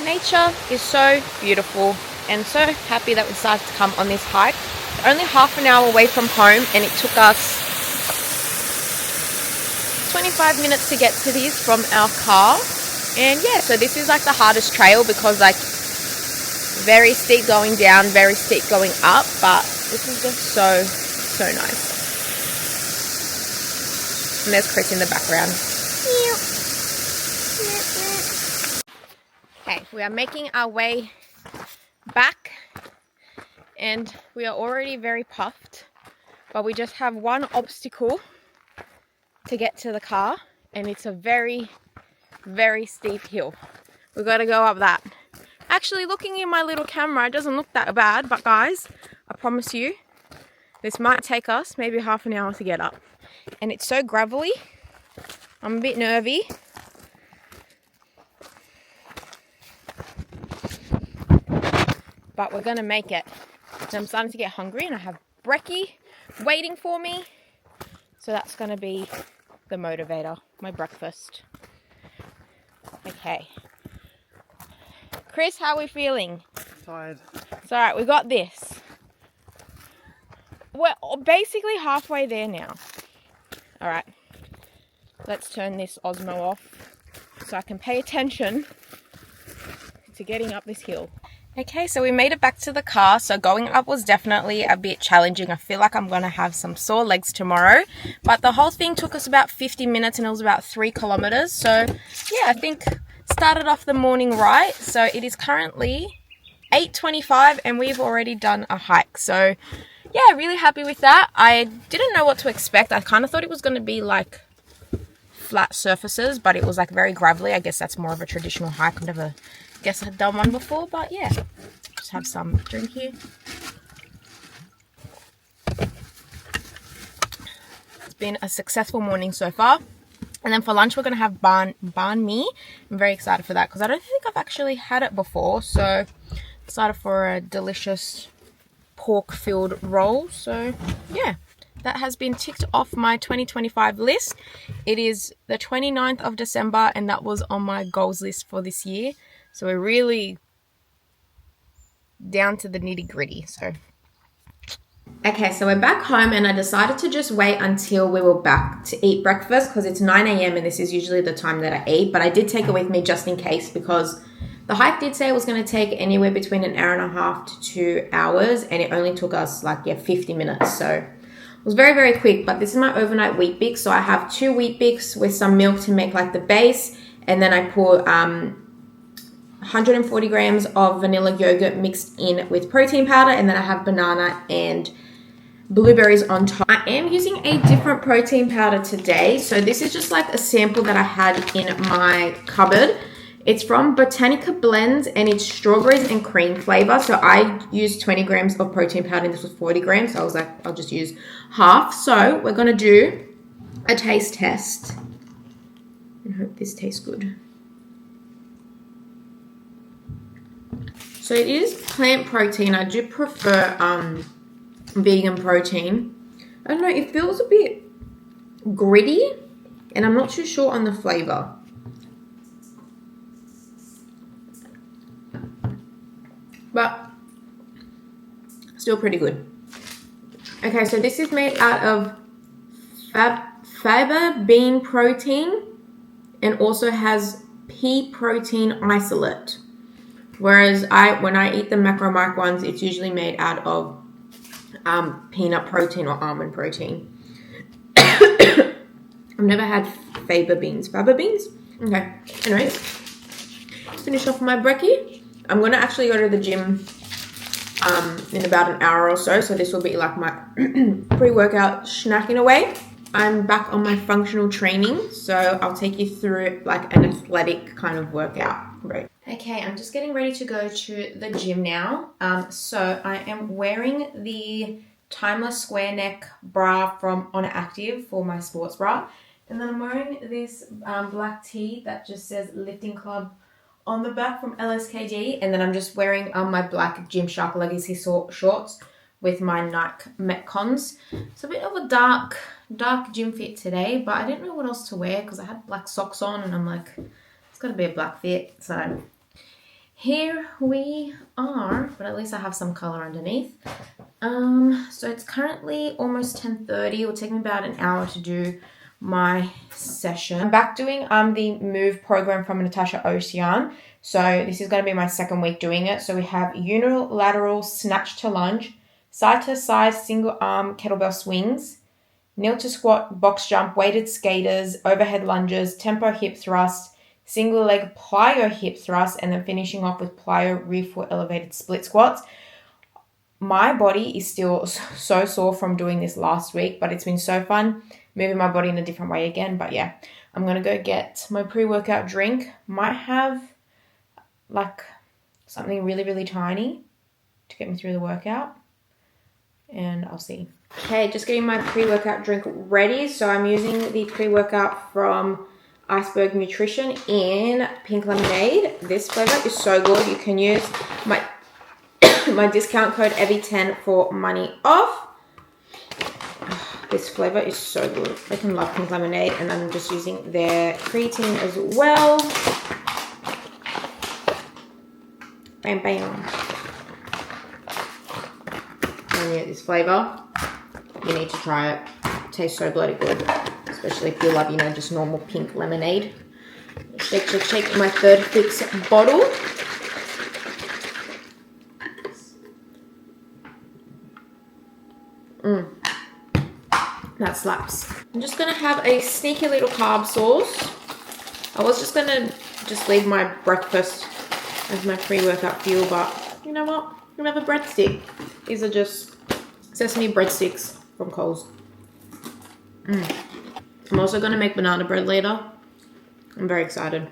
nature is so beautiful, and so happy that we decided to come on this hike. Only half an hour away from home, and it took us 25 minutes to get to this from our car. And yeah, so this is like the hardest trail because like very steep going down, very steep going up, but this is just so nice. And there's Chris in the background. Okay, we are making our way back, and we are already very puffed, but we just have one obstacle to get to the car, and it's a very steep hill. We've got to go up that. Actually, looking in my little camera, it doesn't look that bad, but guys, I promise you, this might take us maybe half an hour to get up. And it's so gravelly, I'm a bit nervy. But we're gonna make it. And I'm starting to get hungry, and I have brekkie waiting for me. So that's gonna be the motivator, my breakfast. Okay. Chris, how are we feeling? Tired. It's alright, we got this. We're basically halfway there now. Alright. Let's turn this Osmo off so I can pay attention to getting up this hill. Okay, so we made it back to the car. So going up was definitely a bit challenging. I feel like I'm going to have some sore legs tomorrow. But the whole thing took us about 50 minutes and it was about 3 kilometers. So yeah, I think started off the morning right. So it is currently 8:25 and we've already done a hike. So yeah, really happy with that. I didn't know what to expect. I kind of thought it was going to be like flat surfaces, but it was like very gravelly. I guess that's more of a traditional hike. I've never guess I've done one before, but yeah, just have some drink here. It's been a successful morning so far. And then for lunch we're going to have banh mi. I'm very excited for that because I don't think I've actually had it before, so excited for a delicious pork filled roll. So yeah, that has been ticked off my 2025 list. It is the 29th of December and that was on my goals list for this year. So we're really down to the nitty gritty. Okay, so we're back home and I decided to just wait until we were back to eat breakfast because it's 9 a.m. and this is usually the time that I eat. But I did take it with me just in case because the hike did say it was going to take anywhere between an hour and a half to 2 hours. And it only took us 50 minutes. So it was very quick. But this is my overnight wheat bix. So I have 2 wheat bix with some milk to make like the base. And then I put 140 grams of vanilla yogurt mixed in with protein powder, and then I have banana and blueberries on top. I am using a different protein powder today, so this is just like a sample that I had in my cupboard. It's from Botanica Blends and it's strawberries and cream flavor. So I used 20 grams of protein powder and this was 40 grams, so I was like, I'll just use half. So we're gonna do a taste test and hope this tastes good. So it is plant protein. I do prefer vegan protein. I don't know, it feels a bit gritty and I'm not too sure on the flavor. But still pretty good. Okay, so this is made out of fava bean protein and also has pea protein isolate. Whereas when I eat the Macro Mike ones, it's usually made out of peanut protein or almond protein. I've never had fava beans. Fava beans? Okay. Anyways, finish off my brekkie. I'm going to actually go to the gym in about an hour or so. So this will be like my pre-workout snack in a way. I'm back on my functional training. So I'll take you through like an athletic kind of workout. Right. Okay, I'm just getting ready to go to the gym now. So I am wearing the Timeless Square Neck bra from On Active for my sports bra. And then I'm wearing this black tee that just says Lifting Club on the back from LSKD. And then I'm just wearing my black Gymshark legacy shorts with my Nike Metcons. It's a bit of a dark gym fit today, but I didn't know what else to wear because I had black socks on and I'm like, it's got to be a black fit. So here we are, but at least I have some color underneath. So it's currently almost 10:30. It will take me about an hour to do my session. I'm back doing the move program from Natasha Ocean. So this is going to be my second week doing it. So we have unilateral snatch to lunge, side to side single arm kettlebell swings, kneel to squat, box jump, weighted skaters, overhead lunges, tempo hip thrust, single leg plyo hip thrust, and then finishing off with plyo rear foot elevated split squats. My body is still so sore from doing this last week, but it's been so fun moving my body in a different way again. But yeah, I'm going to go get my pre-workout drink. Might have like something really, really tiny to get me through the workout. And I'll see. Okay, just getting my pre-workout drink ready. So I'm using the pre-workout from Iceberg Nutrition in pink lemonade. This flavor is so good. You can use my discount code EVY10 for money off. This flavor is so good. I can love pink lemonade, and I'm just using their creatine as well. Bam, bam. And yeah, this flavor, you need to try it. It tastes so bloody good, especially if you love, you know, just normal pink lemonade. Shake, shake, shake my third fix bottle. That slaps. I'm just gonna have a sneaky little carb sauce. I was just gonna leave my breakfast as my pre-workout fuel, but you know what? I'm gonna have a breadstick. These are just sesame breadsticks from Coles. I'm also gonna make banana bread later. I'm very excited.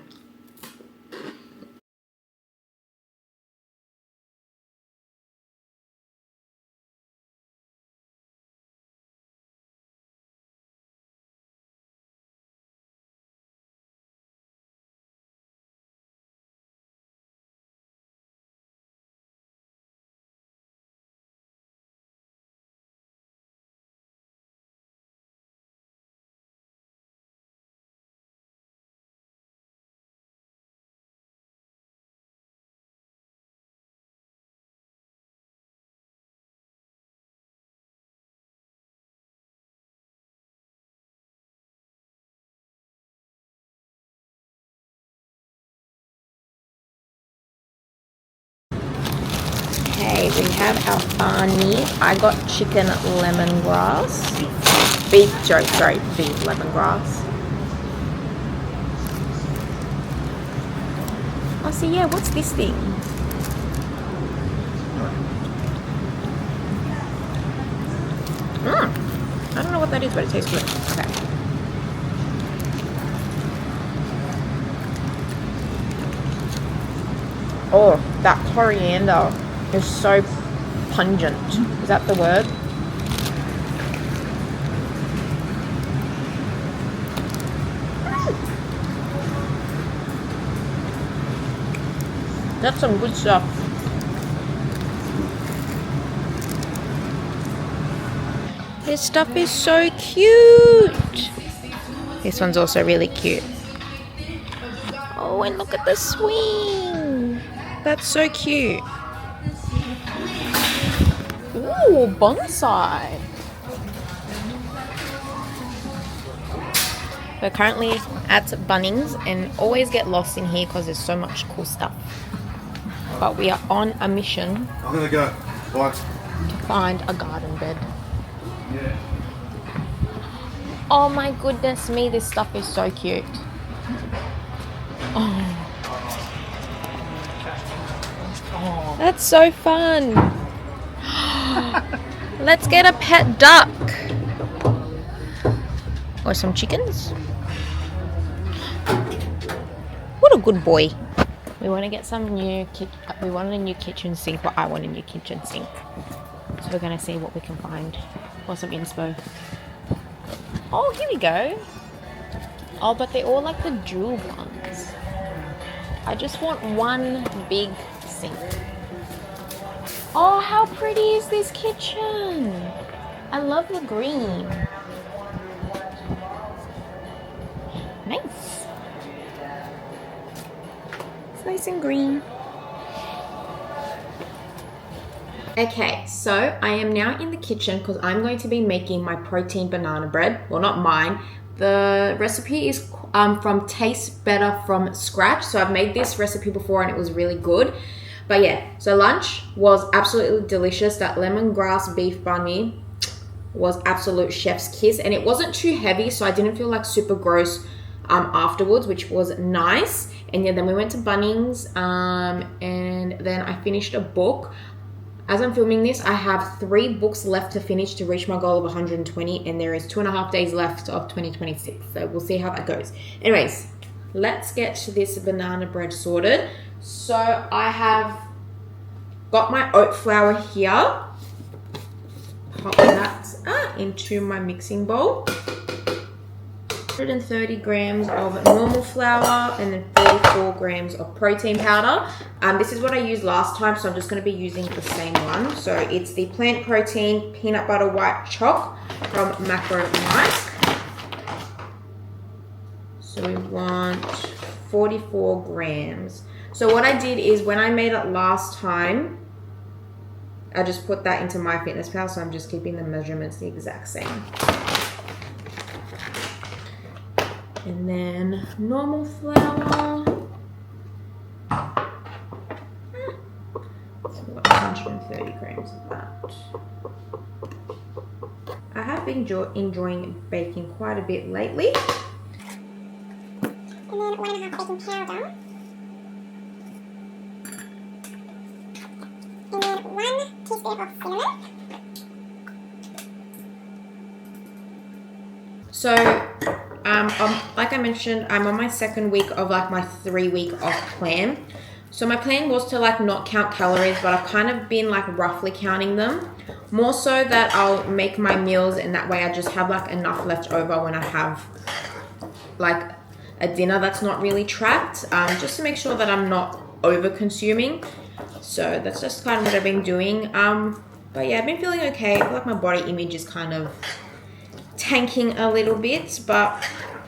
Okay, we have our banh. I got chicken lemongrass. Beef lemongrass. Oh, so yeah, what's this thing? I don't know what that is, but it tastes good. Okay. Oh, that coriander is so pungent. Is that the word? That's some good stuff. This stuff is so cute. This one's also really cute. Oh, and look at the swing. That's so cute. Ooh, bonsai. We're currently at Bunnings and always get lost in here because there's so much cool stuff. But we are on a mission. I'm gonna go. Bye. To find a garden bed. Yeah. Oh my goodness me, this stuff is so cute. Oh. That's so fun. Let's get a pet duck. Or some chickens. What a good boy. We want to get some new we want a new kitchen sink. Well, I want a new kitchen sink. So we're going to see what we can find. Or some inspo. Oh, here we go. Oh, but they're all like the jewel ones. I just want one big sink. Oh, how pretty is this kitchen? I love the green. Nice. It's nice and green. Okay, so I am now in the kitchen because I'm going to be making my protein banana bread. Well, not mine. The recipe is from Taste Better from Scratch. So I've made this recipe before and it was really good. But yeah, so lunch was absolutely delicious. That lemongrass beef banh mi was absolute chef's kiss, and it wasn't too heavy, so I didn't feel like super gross afterwards, which was nice. And yeah, then we went to Bunnings, and then I finished a book. As I'm filming this, I have 3 books left to finish to reach my goal of 120, and there is 2.5 days left of 2026. So we'll see how that goes. Anyways, let's get to this banana bread sorted. So I have got my oat flour here. Pop that into my mixing bowl. 130 grams of normal flour and then 44 grams of protein powder. This is what I used last time, so I'm just going to be using the same one. So it's the plant protein peanut butter white choc from Macro Night. So we want 44 grams. So what I did is when I made it last time, I just put that into MyFitnessPal, so I'm just keeping the measurements the exact same. And then normal flour. 130 grams of that. I have been enjoying baking quite a bit lately. And then 1.5 baking powder. And then 1 teaspoon of cinnamon. So, like I mentioned, I'm on my 2nd week of like my 3-week off plan. So my plan was to like not count calories, but I've kind of been like roughly counting them. More so that I'll make my meals and that way I just have like enough left over when I have like a dinner that's not really tracked, just to make sure that I'm not over consuming. So that's just kind of what I've been doing. But yeah, I've been feeling okay. I feel like my body image is kind of tanking a little bit, but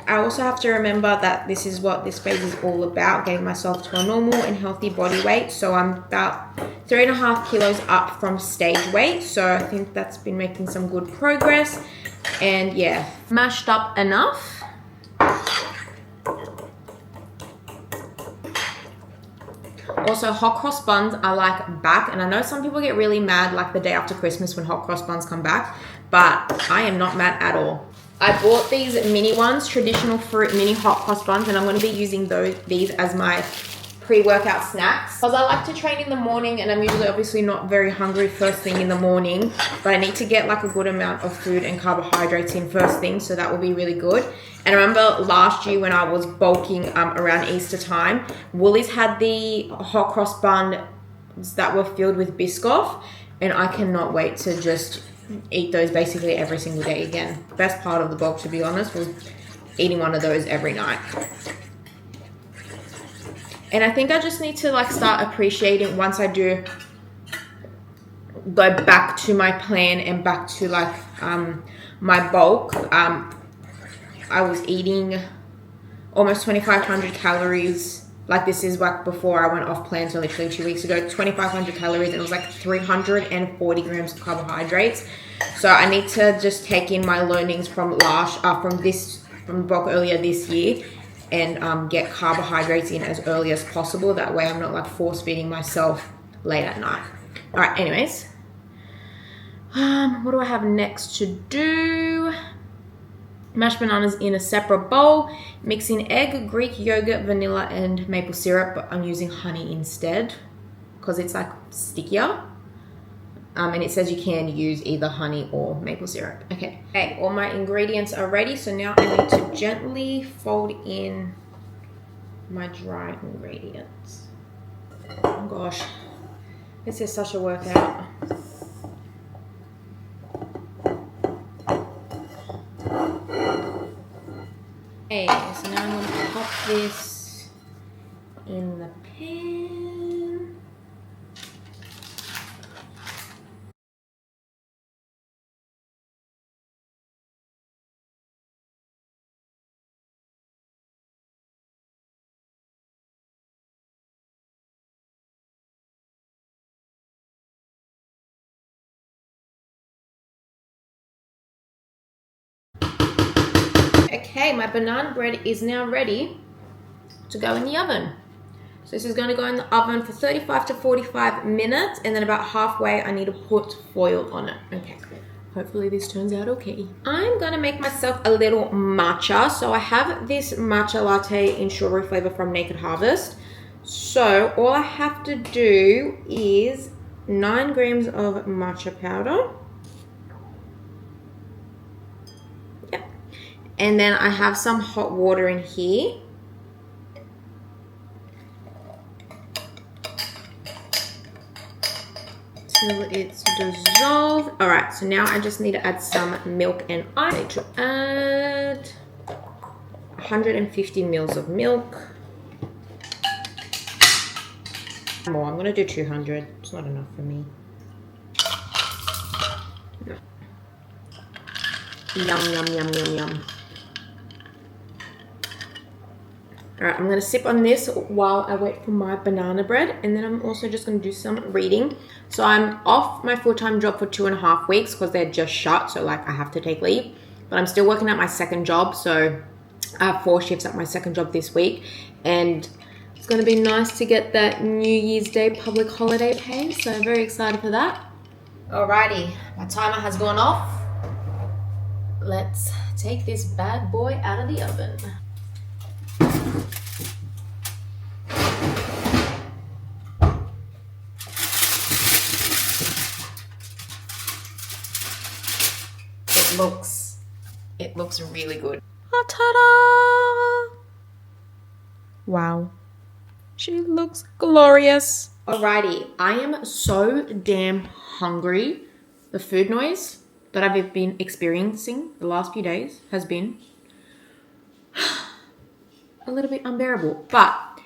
I also have to remember that this is what this phase is all about, getting myself to a normal and healthy body weight. So I'm about 3.5 kilos up from stage weight, so I think that's been making some good progress. And yeah, mashed up enough. Also, hot cross buns are like back, and I know some people get really mad like the day after Christmas when hot cross buns come back, but I am not mad at all. I bought these mini ones, traditional fruit mini hot cross buns, and I'm going to be using these as my pre-workout snacks. Because I like to train in the morning, and I'm usually obviously not very hungry first thing in the morning, but I need to get like a good amount of food and carbohydrates in first thing, so that will be really good. And I remember last year when I was bulking around Easter time, Woolies had the hot cross buns that were filled with Biscoff, and I cannot wait to just eat those basically every single day again. Best part of the bulk, to be honest, was eating one of those every night. And I think I just need to like start appreciating once I do go back to my plan and back to like my bulk. I was eating almost 2,500 calories. Like this is like before I went off plan, so literally 2 weeks ago, 2,500 calories, and it was like 340 grams of carbohydrates. So I need to just take in my learnings from the bulk earlier this year and get carbohydrates in as early as possible. That way I'm not like force feeding myself late at night. All right, anyways, what do I have next to do? Mashed bananas in a separate bowl, mixing egg, Greek yogurt, vanilla, and maple syrup, but I'm using honey instead because it's like stickier. And it says you can use either honey or maple syrup. Okay, all my ingredients are ready, so now I need to gently fold in my dry ingredients. Oh gosh, this is such a workout. Okay, so now I'm going to pop this in the pan. Okay, my banana bread is now ready to go in the oven. So this is going to go in the oven for 35 to 45 minutes, and then about halfway I need to put foil on it. Okay, hopefully this turns out okay. I'm going to make myself a little matcha. So I have this matcha latte in strawberry flavor from Naked Harvest. So all I have to do is 9 grams of matcha powder. Yep. And then I have some hot water in here. Till it's dissolved. All right, so now I just need to add some milk, and I need to add 150 mils of milk. More, I'm gonna do 200. It's not enough for me. No. Yum, yum, yum, yum, yum. All right, I'm gonna sip on this while I wait for my banana bread, and then I'm also just gonna do some reading. So I'm off my full-time job for 2.5 weeks because they're just shut, so like I have to take leave. But I'm still working at my second job, so I have 4 shifts at my second job this week, and it's gonna be nice to get that New Year's Day public holiday pay, so I'm very excited for that. Alrighty, my timer has gone off. Let's take this bad boy out of the oven. It looks really good. Ta-da! Wow. She looks glorious. Alrighty, I am so damn hungry. The food noise that I've been experiencing the last few days has been a little bit unbearable, but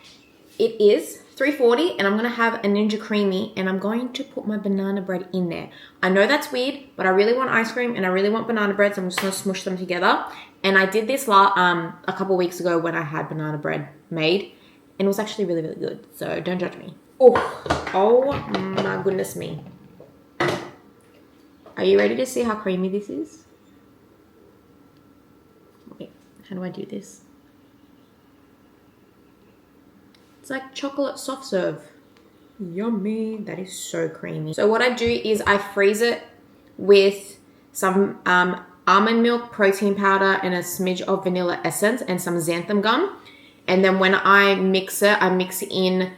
it is 3:40 and I'm gonna have a Ninja Creamy, and I'm going to put my banana bread in there. I know that's weird, but I really want ice cream and I really want banana bread, so I'm just gonna smush them together. And I did this a couple weeks ago when I had banana bread made, and it was actually really, really good. So don't judge me. Oh my goodness me. Are you ready to see how creamy this is? Wait, how do I do this? It's like chocolate soft serve. Yummy. That is so creamy. So what I do is I freeze it with some almond milk, protein powder, and a smidge of vanilla essence and some xanthan gum. And then when I mix it, I mix in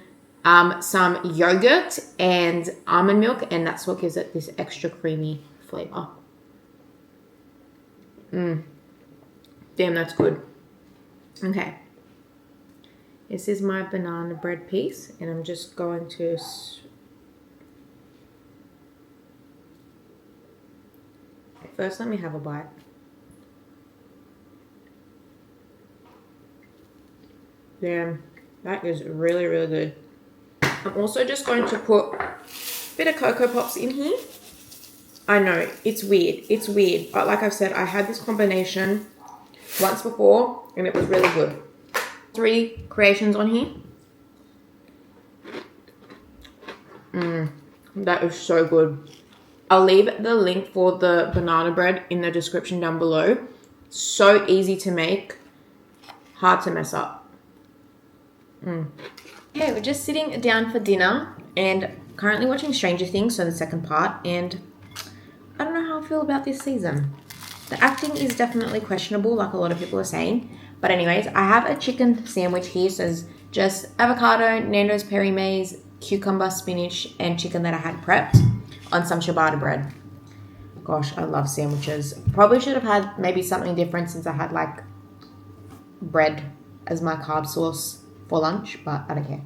some yogurt and almond milk, and that's what gives it this extra creamy flavor. Damn, that's good. Okay. This is my banana bread piece, and I'm just going to first let me have a bite. Damn, that is really, really good. I'm also just going to put a bit of Cocoa Pops in here. I know, it's weird, but like I've said, I had this combination once before, and it was really good. 3 creations on here. That is so good. I'll leave the link for the banana bread in the description down below. So easy to make, hard to mess up. Okay, we're just sitting down for dinner and currently watching Stranger Things, so the second part, and I don't know how I feel about this season. The acting is definitely questionable, like a lot of people are saying. But anyways, I have a chicken sandwich here. So it's just avocado, Nando's peri maize, cucumber, spinach, and chicken that I had prepped on some ciabatta bread. Gosh, I love sandwiches. Probably should have had maybe something different since I had like bread as my carb source for lunch, but I don't care.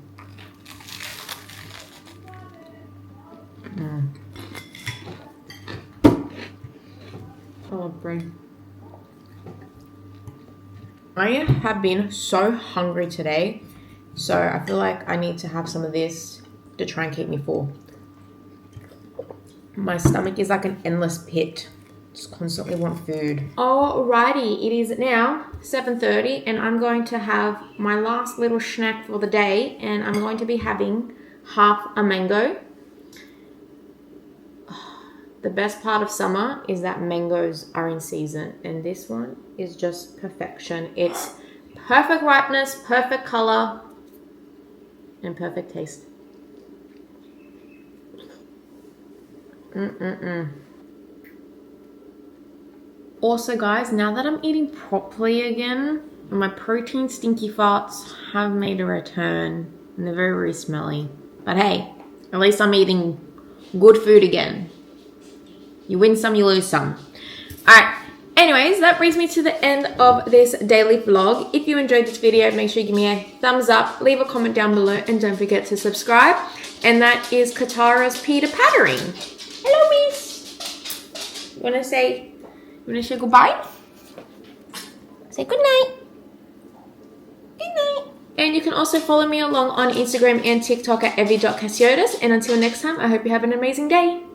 Oh, bread. I have been so hungry today, so I feel like I need to have some of this to try and keep me full. My stomach is like an endless pit. Just constantly want food. Alrighty, it is now 7:30 and I'm going to have my last little snack for the day, and I'm going to be having half a mango. the best part of summer is that mangoes are in season, and this one is just perfection. It's perfect ripeness, perfect color, and perfect taste. Also, guys, now that I'm eating properly again, my protein stinky farts have made a return, and they're very, very smelly. But hey, at least I'm eating good food again. You win some, you lose some. Alright, anyways, that brings me to the end of this daily vlog. If you enjoyed this video, make sure you give me a thumbs up, leave a comment down below, and don't forget to subscribe. And that is Katara's Peter Pattering. Hello, miss. You wanna say goodbye? Say good night. Good night. And you can also follow me along on Instagram and TikTok at evykassiotes. And until next time, I hope you have an amazing day.